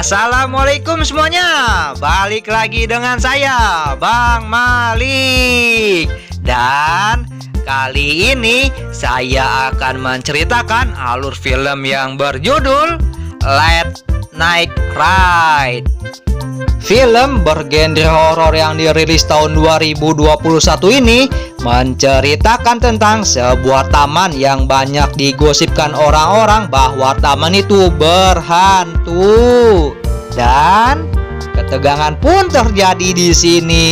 Assalamualaikum semuanya. Balik lagi dengan saya, Bang Malik. Dan kali ini saya akan menceritakan alur film yang berjudul Late Night Ride. Film bergenre horor yang dirilis tahun 2021 ini menceritakan tentang sebuah taman yang banyak digosipkan orang-orang bahwa taman itu berhantu. Dan ketegangan pun terjadi di sini.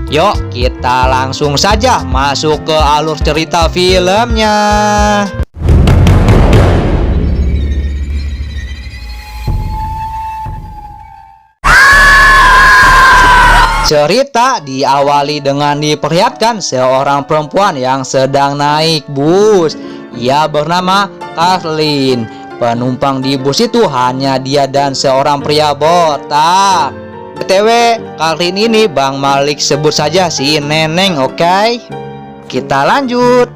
Yuk kita langsung saja masuk ke alur cerita filmnya. Cerita diawali dengan diperlihatkan seorang perempuan yang sedang naik bus. Ia bernama Karlin. Penumpang di bus itu hanya dia dan seorang pria botak. BTW, Karlin ini Bang Malik sebut saja si Neneng, oke? Kita lanjut.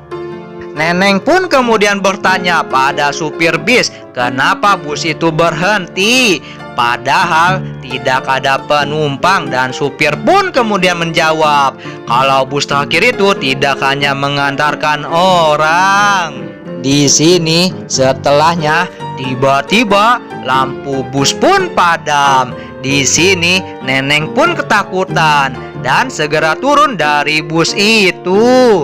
Neneng pun kemudian bertanya pada supir bis, kenapa bus itu berhenti? Padahal tidak ada penumpang, dan supir pun kemudian menjawab kalau bus terakhir itu tidak hanya mengantarkan orang. Di sini setelahnya tiba-tiba lampu bus pun padam. Di sini Neneng pun ketakutan dan segera turun dari bus itu.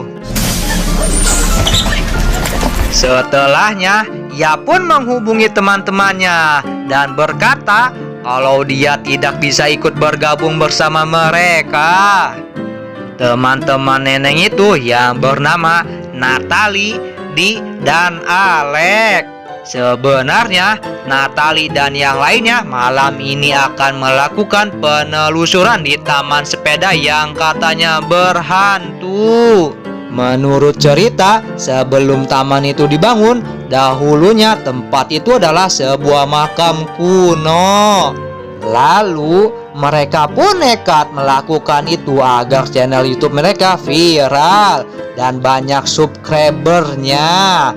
Setelahnya, ia pun menghubungi teman-temannya dan berkata kalau dia tidak bisa ikut bergabung bersama mereka. Teman-teman Neneng itu yang bernama Natalie, Di, dan Alek. Sebenarnya Natalie dan yang lainnya malam ini akan melakukan penelusuran di taman sepeda yang katanya berhantu. Menurut cerita, sebelum taman itu dibangun, dahulunya tempat itu adalah sebuah makam kuno. Lalu mereka pun nekat melakukan itu agar channel YouTube mereka viral dan banyak subscribernya.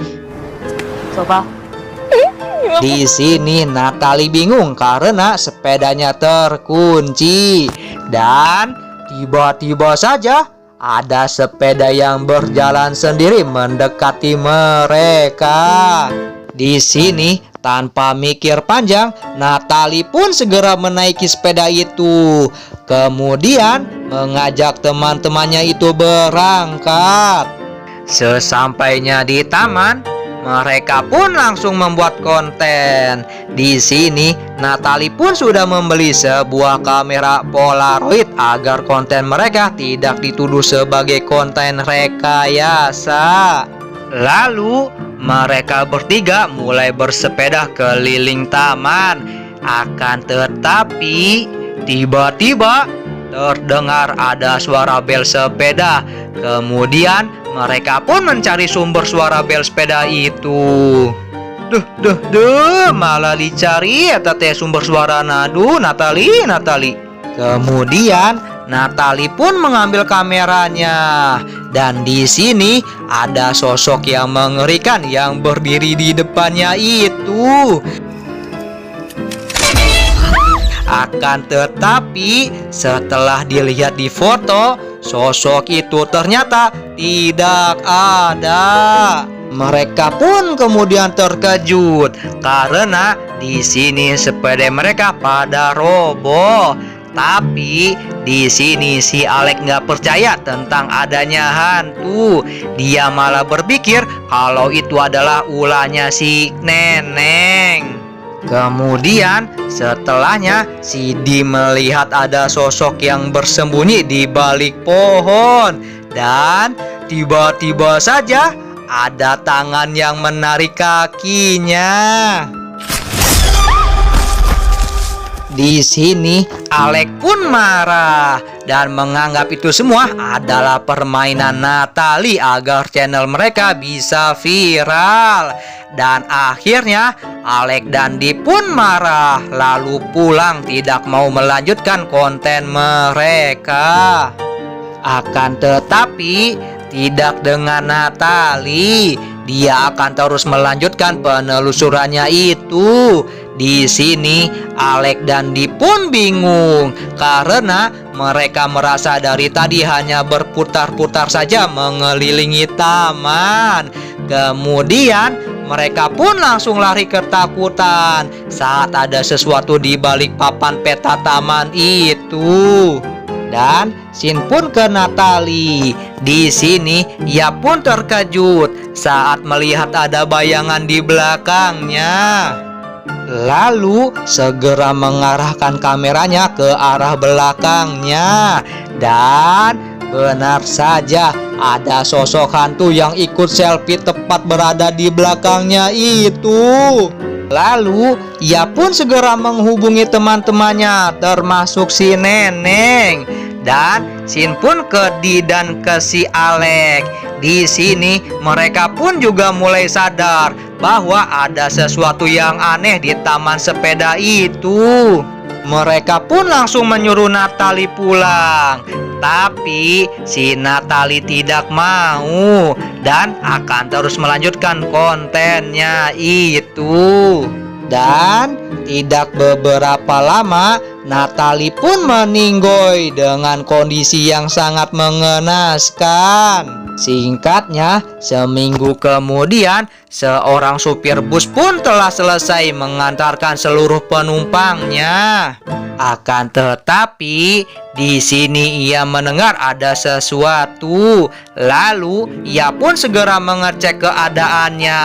Coba. Di sini Natalie bingung karena sepedanya terkunci dan tiba-tiba saja ada sepeda yang berjalan sendiri mendekati mereka. Di sini tanpa mikir panjang, Natalie pun segera menaiki sepeda itu. Kemudian mengajak teman-temannya itu berangkat. Sesampainya di taman, mereka pun langsung membuat konten. Di sini Natalie pun sudah membeli sebuah kamera Polaroid agar konten mereka tidak dituduh sebagai konten rekayasa. Lalu mereka bertiga mulai bersepeda keliling taman. Akan tetapi tiba-tiba terdengar ada suara bel sepeda. Kemudian mereka pun mencari sumber suara bel sepeda itu. Malah dicari ya teh sumber suara nadu Natalie. Kemudian Natalie pun mengambil kameranya, dan di sini ada sosok yang mengerikan yang berdiri di depannya itu. Akan tetapi setelah dilihat di foto, sosok itu ternyata tidak ada. Mereka pun kemudian terkejut karena di sini sepeda mereka pada roboh. Tapi di sini si Alek nggak percaya tentang adanya hantu. Dia malah berpikir kalau itu adalah ulahnya si Neneng. Kemudian setelahnya si Di melihat ada sosok yang bersembunyi di balik pohon, dan tiba-tiba saja ada tangan yang menarik kakinya. Di sini Alek pun marah dan menganggap itu semua adalah permainan Natalie agar channel mereka bisa viral. Dan akhirnya Alek dan Di pun marah lalu pulang tidak mau melanjutkan konten mereka. Akan tetapi tidak dengan Natalie. Dia akan terus melanjutkan penelusurannya itu. Di sini Alek dan Di pun bingung karena mereka merasa dari tadi hanya berputar-putar saja mengelilingi taman. Kemudian mereka pun langsung lari ketakutan saat ada sesuatu di balik papan peta taman itu. Dan Shin pun ke Natalie. Di sini ia pun terkejut saat melihat ada bayangan di belakangnya. Lalu segera mengarahkan kameranya ke arah belakangnya. Dan benar saja ada sosok hantu yang ikut selfie tepat berada di belakangnya itu. Lalu ia pun segera menghubungi teman-temannya termasuk si Neneng. Dan Shin pun ke Di dan ke si Alek. Di sini mereka pun juga mulai sadar bahwa ada sesuatu yang aneh di taman sepeda itu. Mereka pun langsung menyuruh Natalie pulang. Tapi si Natalie tidak mau dan akan terus melanjutkan kontennya itu. Dan tidak beberapa lama Natalie pun meninggoy dengan kondisi yang sangat mengenaskan. Singkatnya, seminggu kemudian seorang supir bus pun telah selesai mengantarkan seluruh penumpangnya. Akan tetapi, di sini ia mendengar ada sesuatu. Lalu, ia pun segera mengecek keadaannya.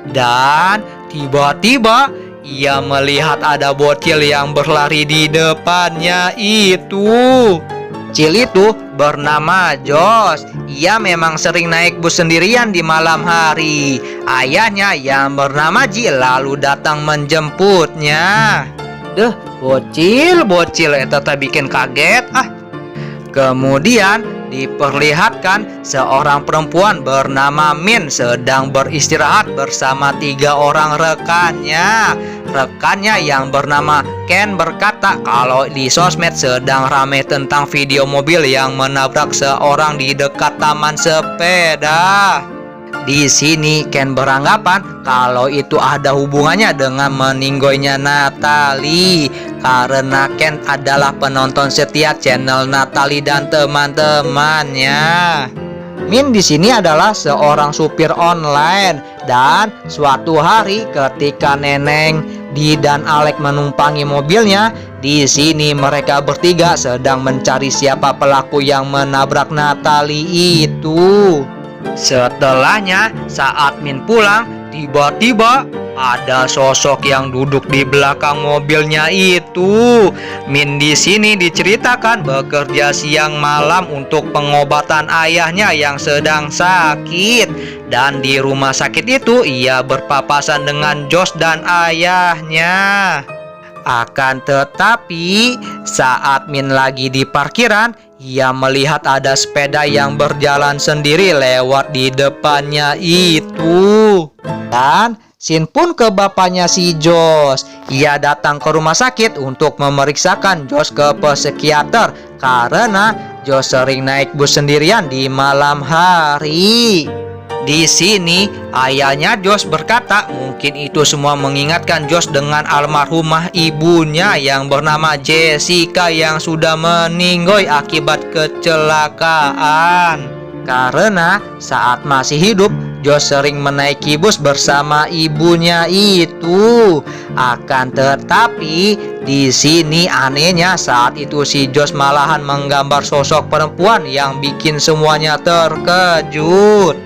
Dan tiba-tiba, ia melihat ada bocil yang berlari di depannya itu. Bocil itu bernama Josh. Ia memang sering naik bus sendirian di malam hari. Ayahnya yang bernama Ji lalu datang menjemputnya. Bocil tetap bikin kaget. Kemudian diperlihatkan seorang perempuan bernama Min sedang beristirahat bersama 3 orang rekannya. Rekannya yang bernama Ken berkata kalau di sosmed sedang ramai tentang video mobil yang menabrak seorang di dekat taman sepeda. Di sini Ken beranggapan kalau itu ada hubungannya dengan meninggoynya Natalie karena Ken adalah penonton setia channel Natalie dan teman-temannya. Min di sini adalah seorang supir online dan suatu hari ketika Neneng, Di dan Alek menumpangi mobilnya, di sini mereka bertiga sedang mencari siapa pelaku yang menabrak Natalie itu. Setelahnya, saat Min pulang, tiba-tiba ada sosok yang duduk di belakang mobilnya itu. Min di sini diceritakan bekerja siang malam untuk pengobatan ayahnya yang sedang sakit. Dan di rumah sakit itu ia berpapasan dengan Josh dan ayahnya. Akan tetapi, saat Min lagi di parkiran, ia melihat ada sepeda yang berjalan sendiri lewat di depannya itu. Dan Shin pun ke bapaknya si Josh. Ia datang ke rumah sakit untuk memeriksakan Josh ke psikiater karena Josh sering naik bus sendirian di malam hari. Di sini ayahnya Josh berkata mungkin itu semua mengingatkan Josh dengan almarhumah ibunya yang bernama Jessica yang sudah meninggoy akibat kecelakaan. Karena saat masih hidup Josh sering menaiki bus bersama ibunya itu. Akan tetapi di sini anehnya saat itu si Josh malahan menggambar sosok perempuan yang bikin semuanya terkejut.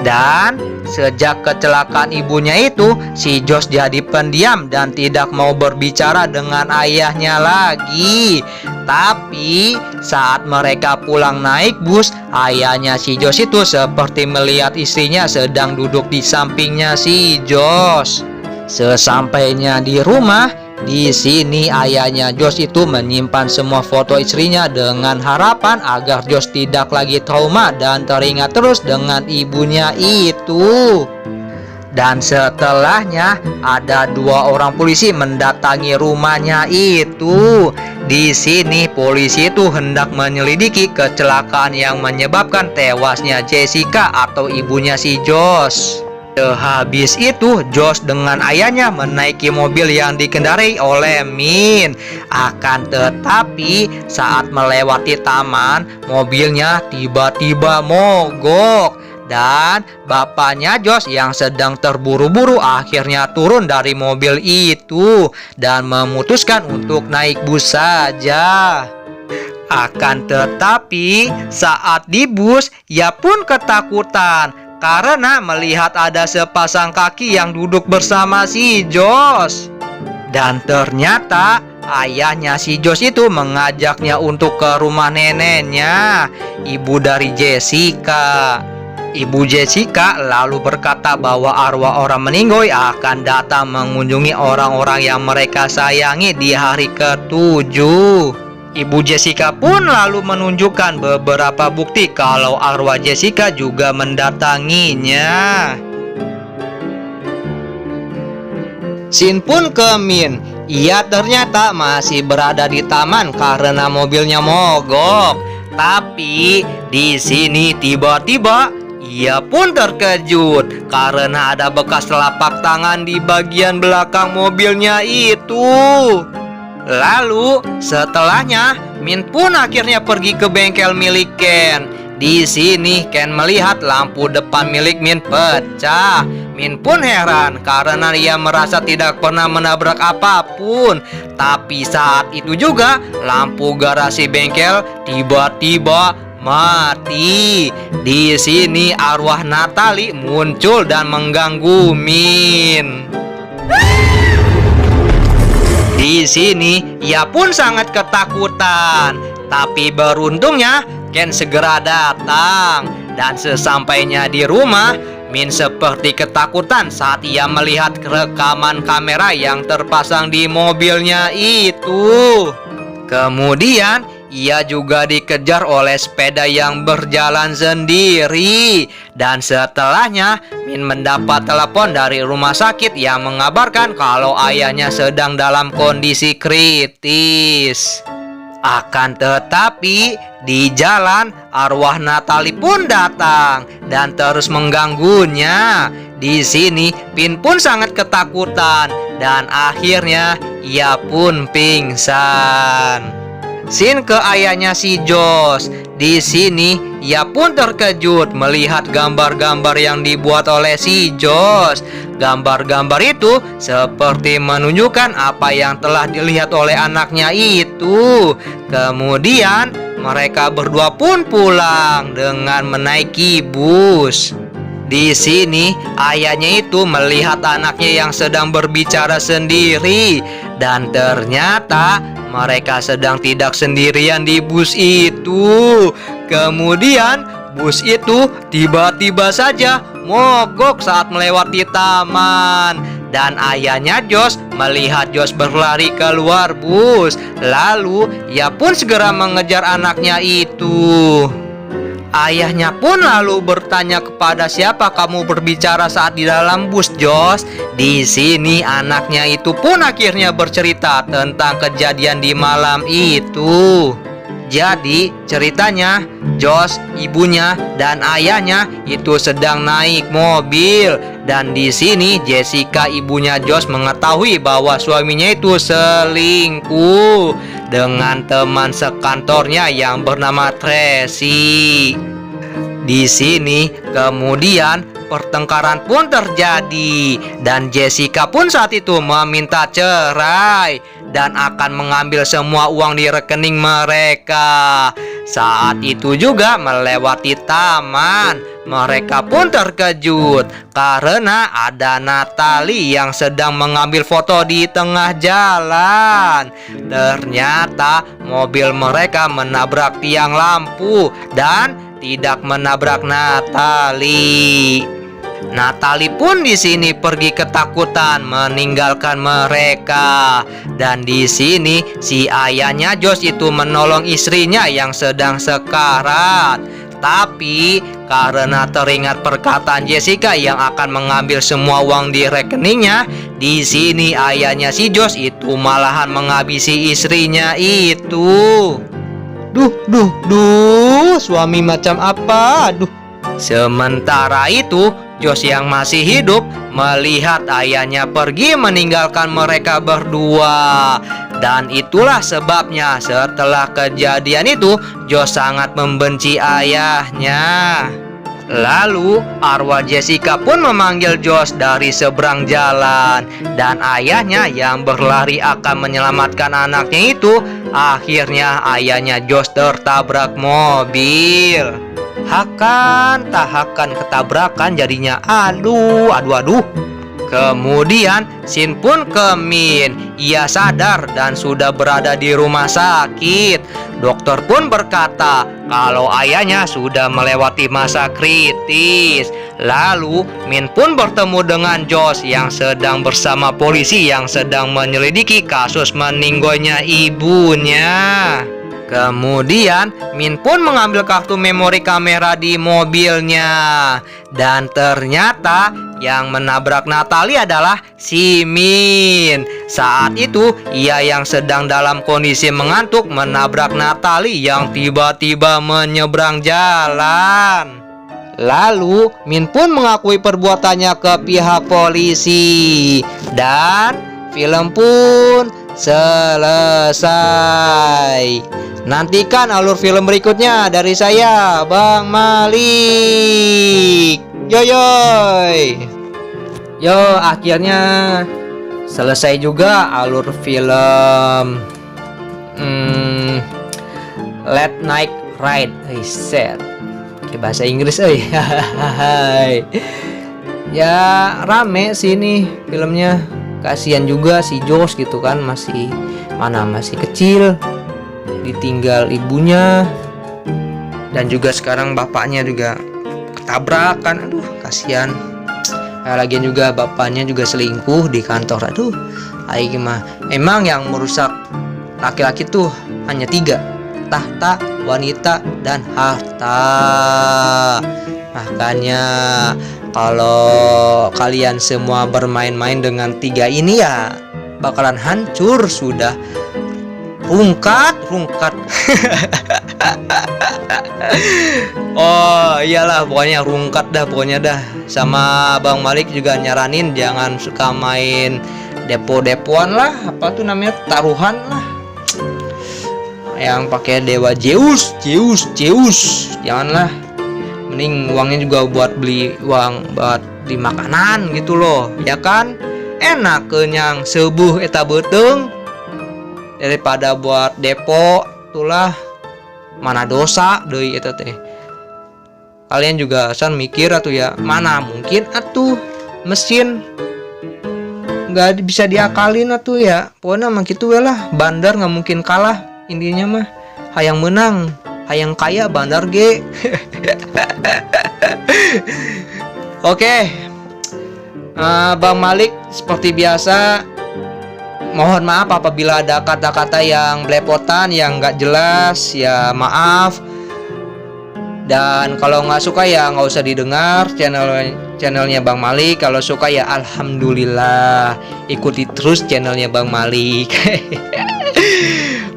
Dan sejak kecelakaan ibunya itu, si Josh jadi pendiam dan tidak mau berbicara dengan ayahnya lagi. Tapi saat mereka pulang naik bus, ayahnya si Josh itu seperti melihat istrinya sedang duduk di sampingnya si Josh. Sesampainya di rumah, di sini ayahnya Josh itu menyimpan semua foto istrinya dengan harapan agar Josh tidak lagi trauma dan teringat terus dengan ibunya itu. Dan setelahnya ada 2 orang polisi mendatangi rumahnya itu. Di sini polisi itu hendak menyelidiki kecelakaan yang menyebabkan tewasnya Jessica atau ibunya si Josh. Sehabis itu, Josh dengan ayahnya menaiki mobil yang dikendarai oleh Min. Akan tetapi, saat melewati taman, mobilnya tiba-tiba mogok. Dan bapaknya Josh yang sedang terburu-buru akhirnya turun dari mobil itu dan memutuskan untuk naik bus saja. Akan tetapi, saat di bus, ia pun ketakutan karena melihat ada sepasang kaki yang duduk bersama si Josh. Dan ternyata ayahnya si Josh itu mengajaknya untuk ke rumah neneknya, ibu dari Jessica. Ibu Jessica lalu berkata bahwa arwah orang meninggoy akan datang mengunjungi orang-orang yang mereka sayangi di hari ke-7. Ibu Jessica pun lalu menunjukkan beberapa bukti kalau arwah Jessica juga mendatanginya. Sin pun ke Min. Ia ternyata masih berada di taman karena mobilnya mogok. Tapi di sini tiba-tiba ia pun terkejut karena ada bekas telapak tangan di bagian belakang mobilnya itu. Lalu setelahnya Min pun akhirnya pergi ke bengkel milik Ken. Di sini Ken melihat lampu depan milik Min pecah. Min pun heran karena ia merasa tidak pernah menabrak apapun. Tapi saat itu juga lampu garasi bengkel tiba-tiba mati. Di sini arwah Natalie muncul dan mengganggu Min. Di sini ia pun sangat ketakutan. Tapi beruntungnya Ken segera datang. Dan sesampainya di rumah, Min seperti ketakutan saat ia melihat rekaman kamera yang terpasang di mobilnya itu. Kemudian ia juga dikejar oleh sepeda yang berjalan sendiri. Dan setelahnya Min mendapat telepon dari rumah sakit yang mengabarkan kalau ayahnya sedang dalam kondisi kritis. Akan tetapi di jalan arwah Natalie pun datang dan terus mengganggunya. Di sini Min pun sangat ketakutan dan akhirnya ia pun pingsan. Sin ke ayahnya si Josh. Di sini ia pun terkejut melihat gambar-gambar yang dibuat oleh si Josh. Gambar-gambar itu seperti menunjukkan apa yang telah dilihat oleh anaknya itu. Kemudian mereka berdua pun pulang dengan menaiki bus. Di sini ayahnya itu melihat anaknya yang sedang berbicara sendiri. Dan ternyata mereka sedang tidak sendirian di bus itu. Kemudian bus itu tiba-tiba saja mogok saat melewati taman. Dan ayahnya Josh melihat Josh berlari keluar bus. Lalu ia pun segera mengejar anaknya itu. Ayahnya pun lalu bertanya kepada siapa kamu berbicara saat di dalam bus, Josh. Di sini anaknya itu pun akhirnya bercerita tentang kejadian di malam itu. Jadi ceritanya Josh, ibunya dan ayahnya itu sedang naik mobil. Dan di sini Jessica, ibunya Josh, mengetahui bahwa suaminya itu selingkuh dengan teman sekantornya yang bernama Tracy. Di sini kemudian pertengkaran pun terjadi dan Jessica pun saat itu meminta cerai dan akan mengambil semua uang di rekening mereka. Saat itu juga melewati taman, mereka pun terkejut karena ada Natalie yang sedang mengambil foto di tengah jalan. Ternyata mobil mereka menabrak tiang lampu dan tidak menabrak Natalie. Natalie pun di sini pergi ketakutan meninggalkan mereka. Dan di sini si ayahnya Josh itu menolong istrinya yang sedang sekarat. Tapi karena teringat perkataan Jessica yang akan mengambil semua uang di rekeningnya, di sini ayahnya si Josh itu malahan menghabisi istrinya itu. Duh, suami macam apa? Sementara itu Jos yang masih hidup melihat ayahnya pergi meninggalkan mereka berdua. Dan itulah sebabnya setelah kejadian itu Jos sangat membenci ayahnya. Lalu arwah Jessica pun memanggil Jos dari seberang jalan. Dan ayahnya yang berlari akan menyelamatkan anaknya itu, akhirnya ayahnya Jos tertabrak mobil. Hakan tak hakan ketabrakan jadinya. Aduh. Kemudian Sin pun kemin. Ia sadar dan sudah berada di rumah sakit. Dokter pun berkata kalau ayahnya sudah melewati masa kritis. Lalu Min pun bertemu dengan Jos yang sedang bersama polisi yang sedang menyelidiki kasus meninggalnya ibunya. Kemudian Min pun mengambil kartu memori kamera di mobilnya. Dan ternyata yang menabrak Natalie adalah si Min. Saat itu ia yang sedang dalam kondisi mengantuk menabrak Natalie yang tiba-tiba menyeberang jalan. Lalu Min pun mengakui perbuatannya ke pihak polisi. Dan film pun selesai. Nantikan alur film berikutnya dari saya, Bang Malik. Yo, akhirnya selesai juga alur film Late Night Ride. Set ke bahasa Inggris, ya rame sih ini filmnya. Kasihan juga si Jos gitu kan, masih kecil, ditinggal ibunya, dan juga sekarang bapaknya juga ketabrakan. Aduh, kasihan. Lagian juga bapaknya juga selingkuh di kantor. Aduh, gimana? Emang yang merusak laki-laki tuh hanya 3: tahta, wanita, dan harta. Makanya kalau kalian semua bermain-main dengan 3 ini ya bakalan hancur sudah. Rungkat. Oh iyalah, pokoknya rungkat dah pokoknya dah. Sama Bang Malik juga nyaranin jangan suka main depo-depoan lah, apa tuh namanya, taruhan lah, yang pakai dewa Zeus. Janganlah. Mending uangnya juga buat beli makanan gitu loh, ya kan? Enak kenyang sebuh eta beteng daripada buat depo. Itulah mana dosa deui eta teh. Kalian juga san mikir atuh ya, mana mungkin atuh mesin nggak bisa diakalin atuh ya. Pokoknya mah gitu we lah, bandar nggak mungkin kalah. Intinya mah hayang menang, hayang kaya bandar ge. Oke, Bang Malik seperti biasa mohon maaf apabila ada kata-kata yang belepotan, yang nggak jelas, ya maaf. Dan kalau nggak suka ya nggak usah didengar channelnya Bang Malik. Kalau suka ya alhamdulillah, ikuti terus channelnya Bang Malik.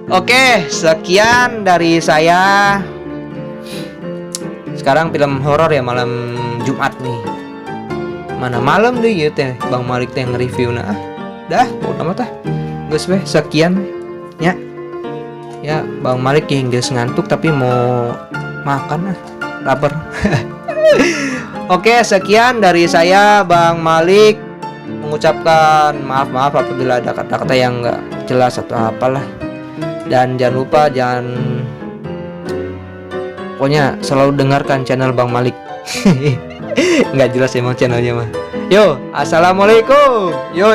Oke, sekian dari saya. Sekarang film horor ya malam Jumat nih. Mana malam deh ya teh Bang Malik teh nge-review nah. Dah, udah amat tah. Geus weh sekian ya. Ya, Bang Malik yang geus ngantuk tapi mau makan lapar. Oke, sekian dari saya Bang Malik, mengucapkan maaf apabila ada kata-kata yang enggak jelas atau apalah. Dan jangan lupa pokoknya selalu dengarkan channel Bang Malik. Nggak jelas emang channelnya mah. Yo, assalamualaikum. Yo.